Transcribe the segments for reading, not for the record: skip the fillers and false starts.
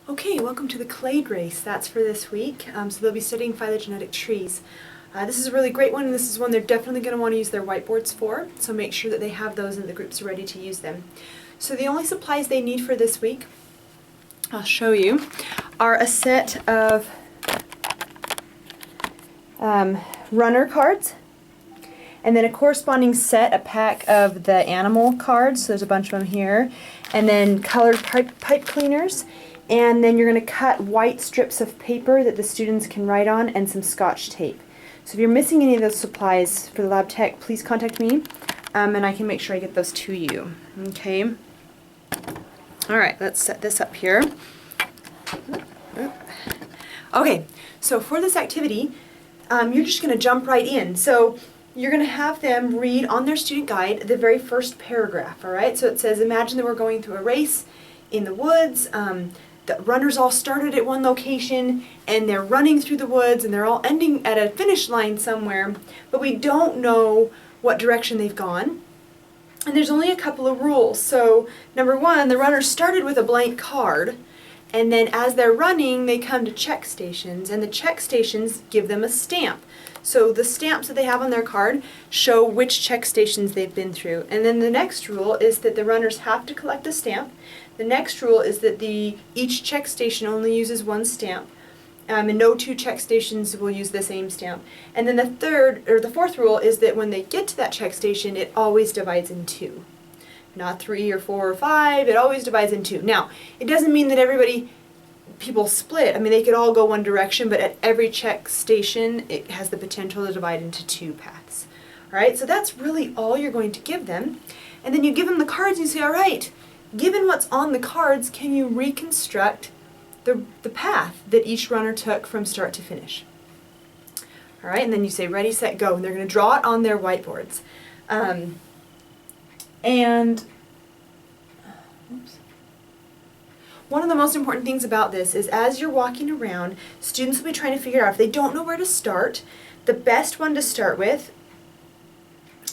Okay, welcome to the Clade Race. That's for this week. So they'll be studying phylogenetic trees. This is a really great one, and this is one they're definitely going to want to use their whiteboards for, so make sure that they have those and the groups are ready to use them. So the only supplies they need for this week, I'll show you, are a set of runner cards, and then a corresponding set, a pack of the animal cards, so there's a bunch of them here, and then colored pipe cleaners. And then you're going to cut white strips of paper that the students can write on and some Scotch tape. So if you're missing any of those supplies for the lab tech, please contact me and I can make sure I get those to you. Okay. Alright, let's set this up here. Okay, so for this activity, you're just going to jump right in. So you're going to have them read on their student guide the very first paragraph. Alright, so it says, imagine that we're going through a race in the woods. The runners all started at one location and they're running through the woods and they're all ending at a finish line somewhere, but we don't know what direction they've gone. And there's only a couple of rules. So number one, the runners started with a blank card, and then as they're running they come to check stations, and the check stations give them a stamp. So the stamps that they have on their card show which check stations they've been through. And then the next rule is that the runners have to collect a stamp. The next rule is that each check station only uses one stamp, and no two check stations will use the same stamp. And then the fourth rule is that when they get to that check station, it always divides in two. Not 3 or 4 or 5, it always divides in two. Now, it doesn't mean that people split. I mean, they could all go one direction, but at every check station, it has the potential to divide into two paths. All right, so that's really all you're going to give them. And then you give them the cards and you say, all right, given what's on the cards, can you reconstruct the path that each runner took from start to finish? All right, and then you say, ready, set, go, and they're going to draw it on their whiteboards. One of the most important things about this is as you're walking around, students will be trying to figure out if they don't know where to start, the best one to start with,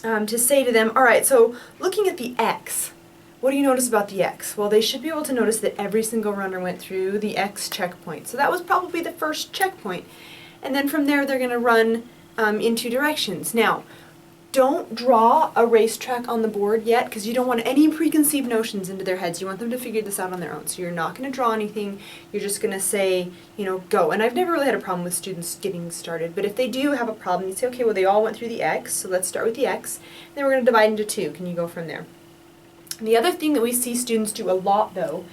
to say to them, all right, so looking at the X, what do you notice about the X? Well, they should be able to notice that every single runner went through the X checkpoint. So that was probably the first checkpoint. And then from there, they're going to run in two directions. Now, don't draw a racetrack on the board yet, because you don't want any preconceived notions into their heads. You want them to figure this out on their own. So you're not going to draw anything. You're just going to say, go. And I've never really had a problem with students getting started. But if they do have a problem, you say, okay, well, they all went through the X, so let's start with the X. Then we're going to divide into two. Can you go from there? The other thing that we see students do a lot, though,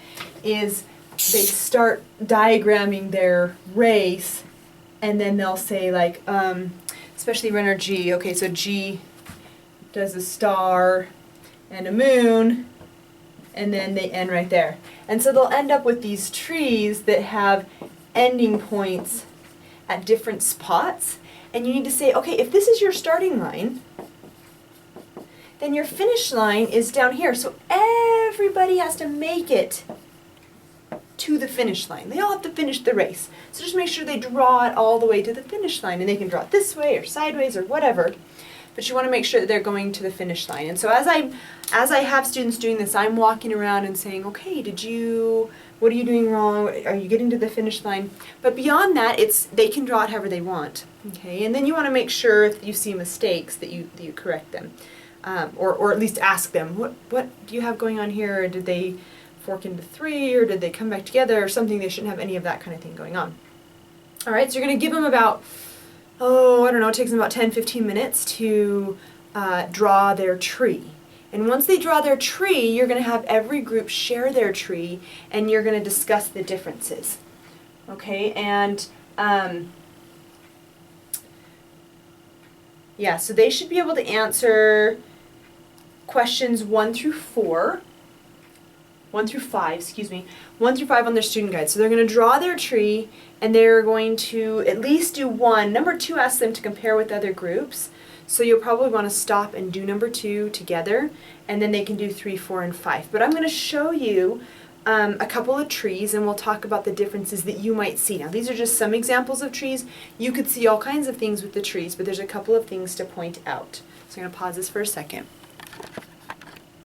is they start diagramming their race, and then they'll say, like, especially runner G, okay, so G does a star and a moon, and then they end right there. And so they'll end up with these trees that have ending points at different spots, and you need to say, okay, if this is your starting line, then your finish line is down here. So everybody has to make it to the finish line. They all have to finish the race. So just make sure they draw it all the way to the finish line, and they can draw it this way or sideways or whatever. But you want to make sure that they're going to the finish line. And so as I have students doing this, I'm walking around and saying, okay, what are you doing wrong? Are you getting to the finish line? But beyond that, they can draw it however they want. Okay, and then you want to make sure if you see mistakes that you correct them. Or at least ask them, what do you have going on here? Or did they fork into 3, or did they come back together, or something? They shouldn't have any of that kind of thing going on. Alright, so you're going to give them about, I don't know, it takes them about 10-15 minutes to draw their tree. And once they draw their tree, you're going to have every group share their tree, and you're going to discuss the differences. Okay, and yeah, so they should be able to answer questions 1 through 5 on their student guide. So they're going to draw their tree, and they're going to at least do one. Number 2 asks them to compare with other groups. So you'll probably want to stop and do number 2 together, and then they can do 3, 4, and 5. But I'm going to show you a couple of trees, and we'll talk about the differences that you might see. Now, these are just some examples of trees. You could see all kinds of things with the trees, but there's a couple of things to point out. So I'm going to pause this for a second.